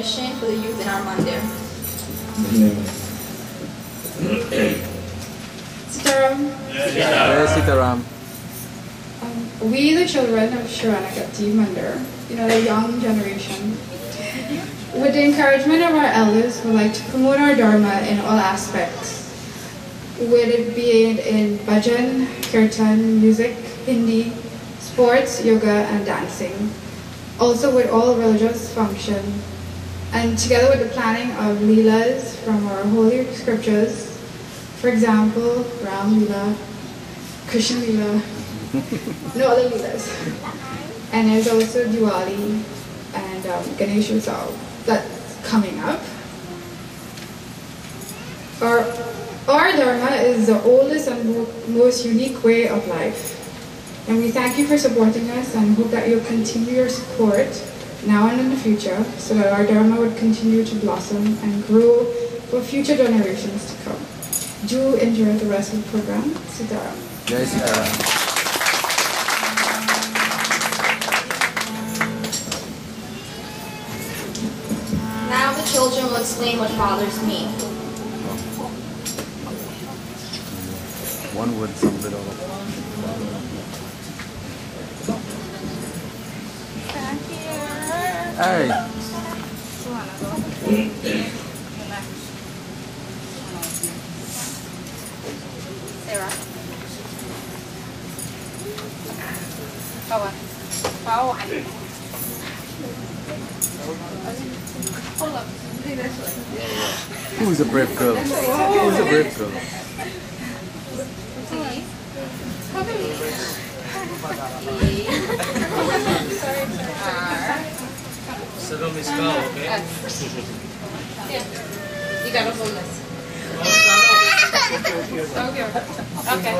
mission for the youth in our mandir. Sitaram. Yes, Sitaram. We, the children of Sharana Gatti Mandir, the young generation, with the encouragement of our elders, would like to promote our Dharma in all aspects, whether it be in bhajan, kirtan, music, Hindi, sports, yoga, and dancing. Also with all religious function, and together with the planning of leelas from our holy scriptures, for example, Ram Leela, Krishna Leela, no other leelas. And there's also Diwali and Ganesh Utsav that's coming up. Our Dharma is the oldest and most unique way of life. And we thank you for supporting us and hope that you'll continue your support now and in the future so that our Dharma would continue to blossom and grow for future generations to come. Do enjoy the rest of the program. Sitaram. Jai Sitaram. Now the children will explain what fathers mean. One word sums it all up. Hey. Sarah. Power. Power. Who's a brave girl? Who's a brave girl? Salome is cow, okay? Yeah. You gotta hold this. Okay.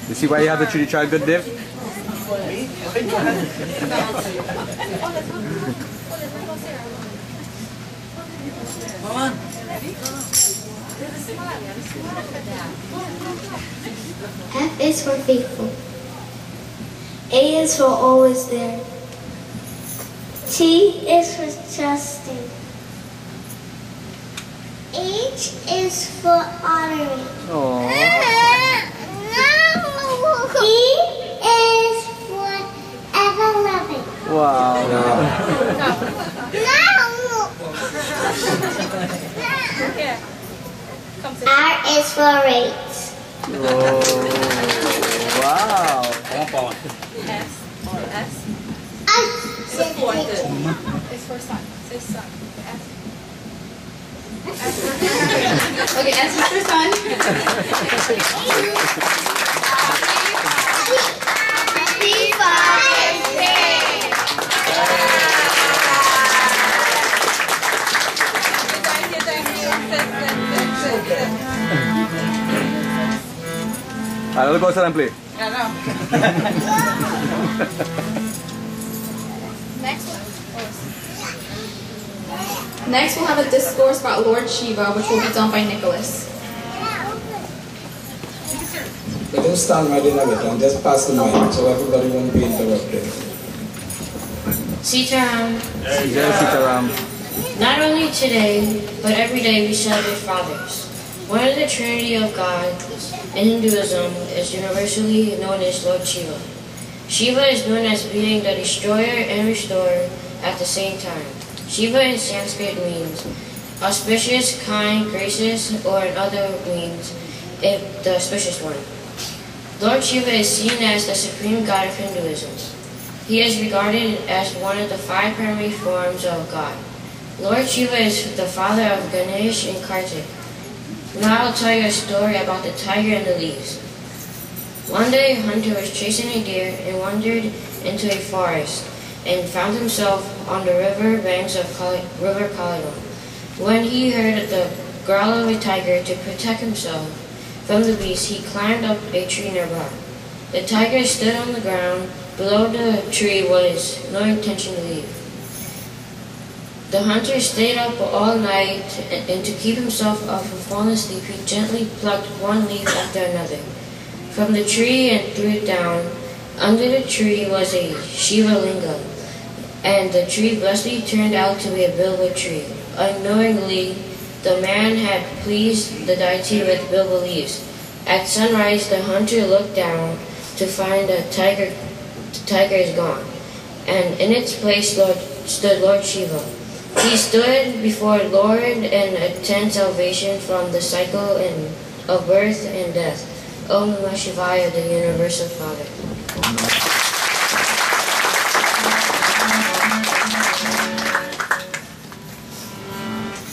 You see why you have to treat your child good, Dave? Come on. F is for faithful. A is for always there. T is for trusting. H is for honoring. Aww. E is for ever loving. Wow. R is for rates. Oh, wow. S. S. Supported. It's for son. Say son. S. Okay, S is for son. I'll go outside and play. Next, we'll have a discourse about Lord Shiva, which will be done by Nicholas. But don't stand right in the middle and just pass the mic so everybody won't be interrupted. Sitaram. Jai Sitaram. Not only today, but every day we celebrate fathers. One of the Trinity of God in Hinduism is universally known as Lord Shiva. Shiva is known as being the destroyer and restorer at the same time. Shiva in Sanskrit means auspicious, kind, gracious, or in other means the auspicious one. Lord Shiva is seen as the supreme god of Hinduism. He is regarded as one of the 5 primary forms of God. Lord Shiva is the father of Ganesh and Kartik. Now I'll tell you a story about the tiger and the leaves. One day a hunter was chasing a deer and wandered into a forest and found himself on the river banks of River Kalidon. When he heard the growl of a tiger, to protect himself from the beast, he climbed up a tree nearby. The tiger stood on the ground. Below the tree was no intention to leave. The hunter stayed up all night, and to keep himself from falling asleep, he gently plucked one leaf after another from the tree and threw it down. Under the tree was a Shiva Linga, and the tree blessedly turned out to be a bilbo tree. Unknowingly, the man had pleased the deity with bilbo leaves. At sunrise, the hunter looked down to find the tiger is gone, and in its place stood Lord Shiva. He stood before Lord and obtained salvation from the cycle of birth and death. Om Namah Shivaya, the Universal Father.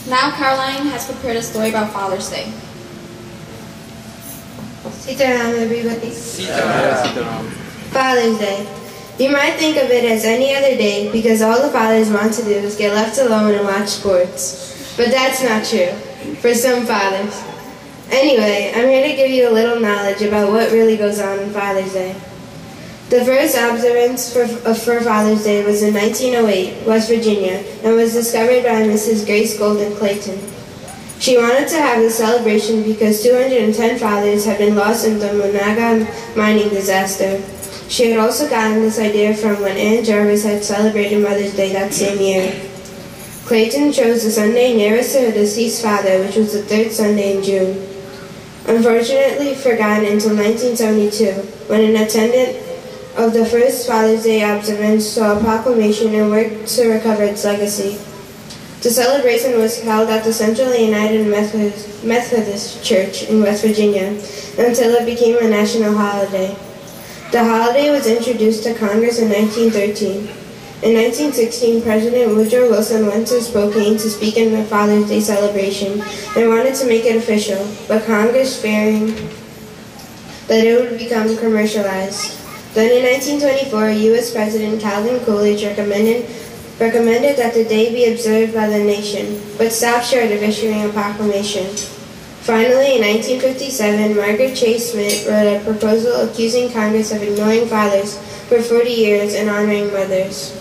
Now Caroline has prepared a story about Father's Day. Sitaram, everybody. Sitaram. Father's Day. You might think of it as any other day because all the fathers want to do is get left alone and watch sports. But that's not true for some fathers. Anyway, I'm here to give you a little knowledge about what really goes on Father's Day. The first observance for Father's Day was in 1908, West Virginia, and was discovered by Mrs. Grace Golden Clayton. She wanted to have the celebration because 210 fathers had been lost in the Monaga mining disaster. She had also gotten this idea from when Ann Jarvis had celebrated Mother's Day that same year. Clayton chose the Sunday nearest to her deceased father, which was the third Sunday in June. Unfortunately forgotten until 1972, when an attendant of the first Father's Day observance saw a proclamation and worked to recover its legacy. The celebration was held at the Centrally United Methodist Church in West Virginia until it became a national holiday. The holiday was introduced to Congress in 1913. In 1916, President Woodrow Wilson went to Spokane to speak in the Father's Day celebration and wanted to make it official, but Congress, fearing that it would become commercialized. Then in 1924, U.S. President Calvin Coolidge recommended that the day be observed by the nation, but stopped short of issuing a proclamation. Finally, in 1957, Margaret Chase Smith wrote a proposal accusing Congress of ignoring fathers for 40 years and honoring mothers.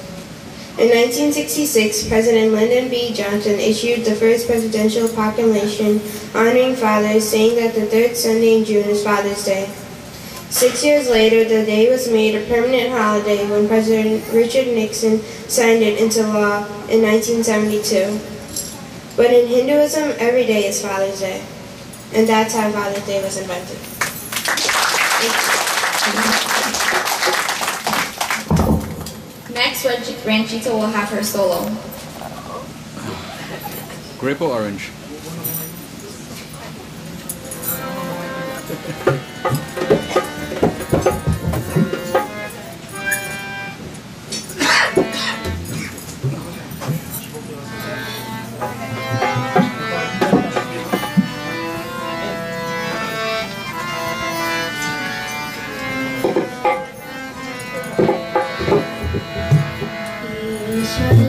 In 1966, President Lyndon B. Johnson issued the first presidential proclamation honoring fathers, saying that the third Sunday in June is Father's Day. 6 years later, the day was made a permanent holiday when President Richard Nixon signed it into law in 1972. But in Hinduism, every day is Father's Day. And that's how Father's Day was invented. Next, RANGEETA will have her solo. Grape or orange? Ishwara